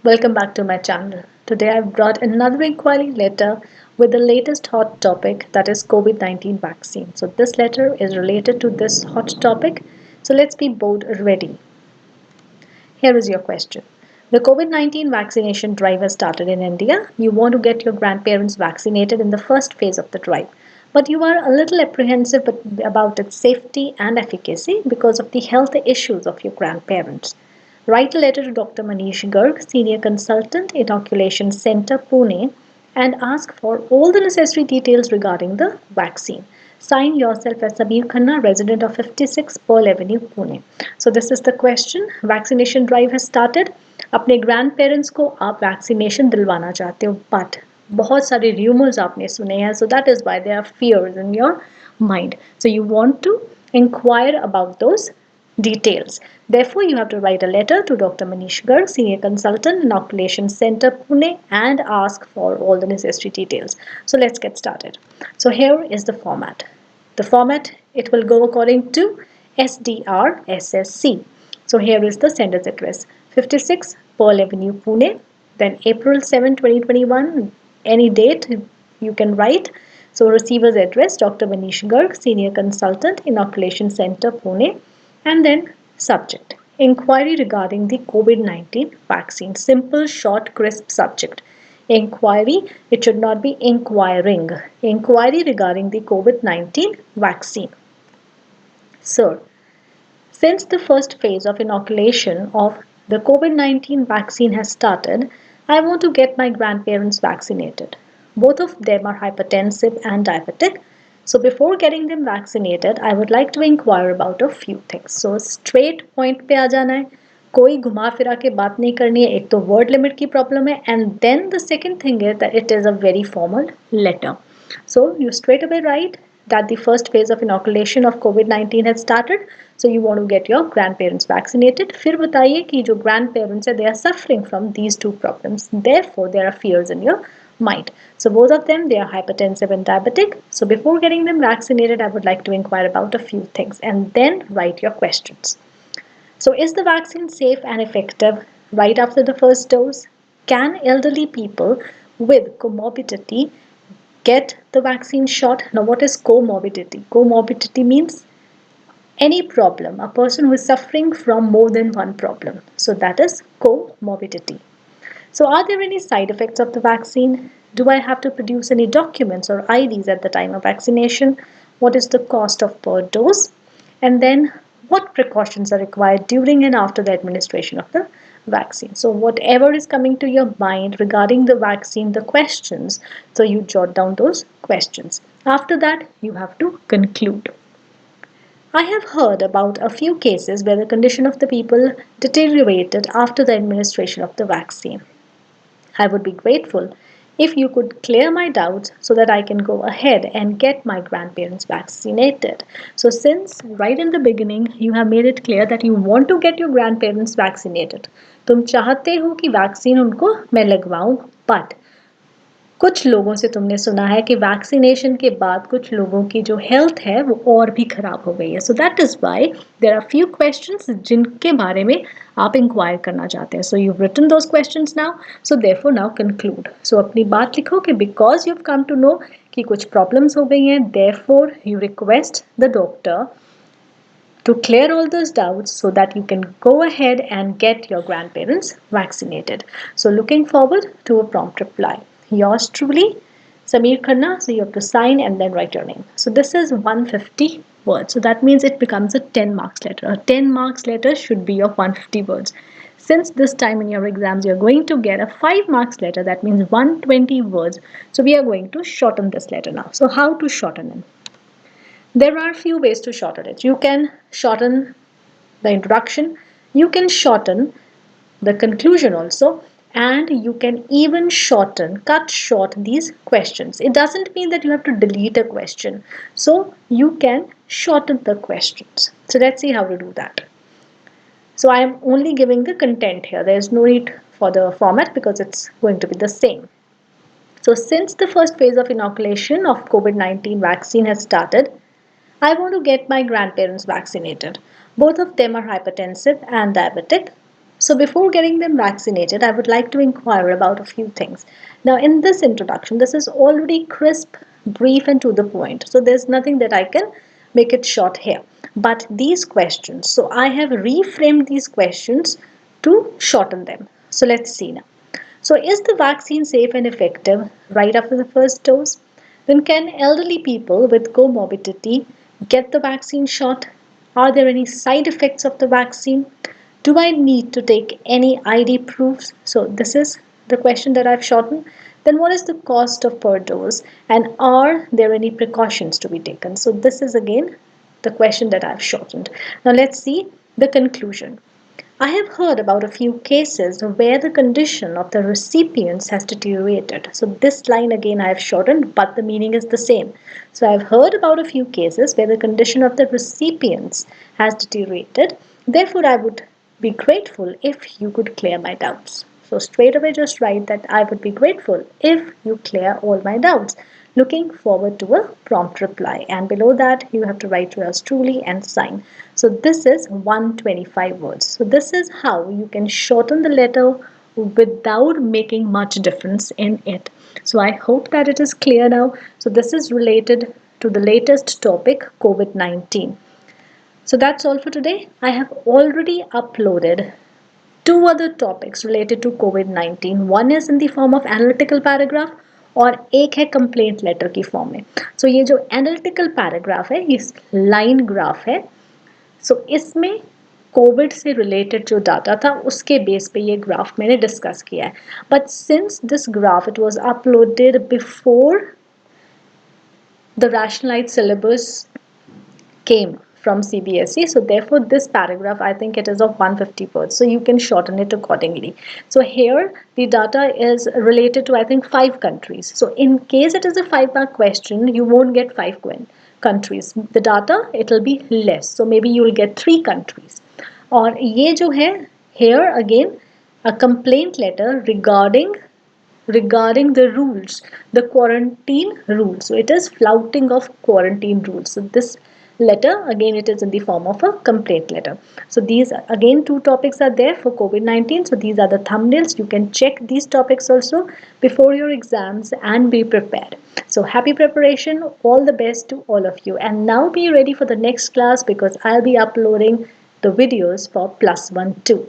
Welcome back to my channel. Today I've brought another inquiry letter with the latest hot topic, that is COVID-19 vaccine. So this letter is related to this hot topic. So let's be both ready. Here is your question. The COVID-19 vaccination drive has started in India. You want to get your grandparents vaccinated in the first phase of the drive, but you are a little apprehensive about its safety and efficacy because of the health issues of your grandparents. Write a letter to Dr. Manish Garg, Senior Consultant, Inoculation Center, Pune, and ask for all the necessary details regarding the vaccine. Sign yourself as Sameer Khanna, resident of 56 Pearl Avenue, Pune. So this is the question. Vaccination drive has started. अपने grand parents को आप vaccination दिलवाना चाहते हो, but बहुत सारे rumours आपने सुने हैं, so that is why there are fears in your mind. So you want to inquire about those details. Therefore, you have to write a letter to Dr. Manish Garg, Senior Consultant, Inoculation Center, Pune, and ask for all the necessary details. So let's get started. So here is the format. The format, it will go according to SDR-SSC. So here is the sender's address, 56 Pearl Avenue, Pune. Then April 7, 2021, any date you can write. So receiver's address, Dr. Manish Garg, Senior Consultant, Inoculation Center, Pune. And then subject, inquiry regarding the COVID-19 vaccine. Simple, short, crisp subject. Inquiry, it should not be inquiring. Inquiry regarding the COVID-19 vaccine. Sir, since the first phase of inoculation of the COVID-19 vaccine has started, I want to get my grandparents vaccinated. Both of them are hypertensive and diabetic. So before getting them vaccinated, I would like to inquire about a few things. So straight point पे आ जाना है, कोई घुमा फिरा के बात नहीं करनी है. एक तो word limit की problem है, and then the second thing is that it is a very formal letter. So you straight away write that the first phase of inoculation of COVID-19 has started. So you want to get your grandparents vaccinated. फिर बताइए कि जो grandparents है, they are suffering from these two problems. Therefore, there are fears in your mind. So both of them, they are hypertensive and diabetic. So before getting them vaccinated, I would like to inquire about a few things and then write your questions. So is the vaccine safe and effective right after the first dose? Can elderly people with comorbidity get the vaccine shot? Now, what is comorbidity? Comorbidity means any problem, a person who is suffering from more than one problem. So that is comorbidity. So are there any side effects of the vaccine? Do I have to produce any documents or IDs at the time of vaccination? What is the cost of per dose? And then what precautions are required during and after the administration of the vaccine? So whatever is coming to your mind regarding the vaccine, the questions, so you jot down those questions. After that, you have to conclude. I have heard about a few cases where the condition of the people deteriorated after the administration of the vaccine. I would be grateful if you could clear my doubts so that I can go ahead and get my grandparents vaccinated. So, since right in the beginning you have made it clear that you want to get your grandparents vaccinated, तुम चाहते हो कि vaccine उनको मैं लगवाऊं, but कुछ लोगों से तुमने सुना है कि वैक्सीनेशन के बाद कुछ लोगों की जो हेल्थ है वो और भी खराब हो गई है. So that is why there are few questions जिनके बारे में आप इंक्वायर करना चाहते हैं. So you written those questions now. So therefore now conclude. So अपनी बात लिखो कि because you have come to know कि कुछ प्रॉब्लम्स हो गई हैं, therefore you request the doctor to clear all those doubts so that you can go ahead and get your grandparents vaccinated. So looking forward to a prompt reply. Yours truly, Sameer Khanna. So you have to sign and then write your name. So this is 150 words. So that means it becomes a 10 marks letter. A 10 marks letter should be of 150 words. Since this time in your exams you're going to get a 5 marks letter, that means 120 words. So we are going to shorten this letter now. So how to shorten it? There are few ways to shorten it. You can shorten the introduction, you can shorten the conclusion also, and you can even cut short these questions. It doesn't mean that you have to delete a question. So you can shorten the questions. So let's see how to do that. So I am only giving the content here. There is no need for the format because it's going to be the same. So since the first phase of inoculation of COVID-19 vaccine has started, I want to get my grandparents vaccinated. Both of them are hypertensive and diabetic. So before getting them vaccinated, I would like to inquire about a few things. Now, in this introduction, this is already crisp, brief, and to the point. So there's nothing that I can make it short here. But these questions, so I have reframed these questions to shorten them. So let's see now. So is the vaccine safe and effective right after the first dose? Then can elderly people with comorbidity get the vaccine shot? Are there any side effects of the vaccine? Do I need to take any ID proofs? So this is the question that I've shortened. Then what is the cost of per dose and are there any precautions to be taken? So this is again the question that I've shortened. Now let's see the conclusion. I have heard about a few cases where the condition of the recipients has deteriorated. So this line again I have shortened, but the meaning is the same. So I've heard about a few cases where the condition of the recipients has deteriorated. Therefore, I would be grateful if you could clear my doubts. So straight away just write that I would be grateful if you clear all my doubts. Looking forward to a prompt reply. And below that, you have to write yours truly and sign. So this is 125 words. So this is how you can shorten the letter without making much difference in it. So I hope that it is clear now. So this is related to the latest topic, COVID-19. So that's all for today. I have already uploaded two other topics related to COVID-19. One is in the form of analytical paragraph और एक है complaint letter की form में. सो ये जो analytical paragraph है ये line graph है. सो इसमें कोविड से रिलेटेड जो डाटा था उसके बेस पे ये ग्राफ मैंने डिस्कस किया है. But since this graph it was uploaded before the rationalized syllabus came from CBSE. So therefore this paragraph, I think it is of 150 words. So you can shorten it accordingly. So here the data is related to I think 5 countries. So in case it is a 5-mark question, you won't get 5 countries. The data, it will be less. So maybe you will get 3 countries. और ये जो है here again a complaint letter regarding the rules, the quarantine rules. So it is flouting of quarantine rules. So this letter again it is in the form of a complaint letter. So these again 2 topics are there for COVID-19. So these are the thumbnails. You can check these topics also before your exams and be prepared. So happy preparation, all the best to all of you, and now be ready for the next class because I'll be uploading the videos for +1 too.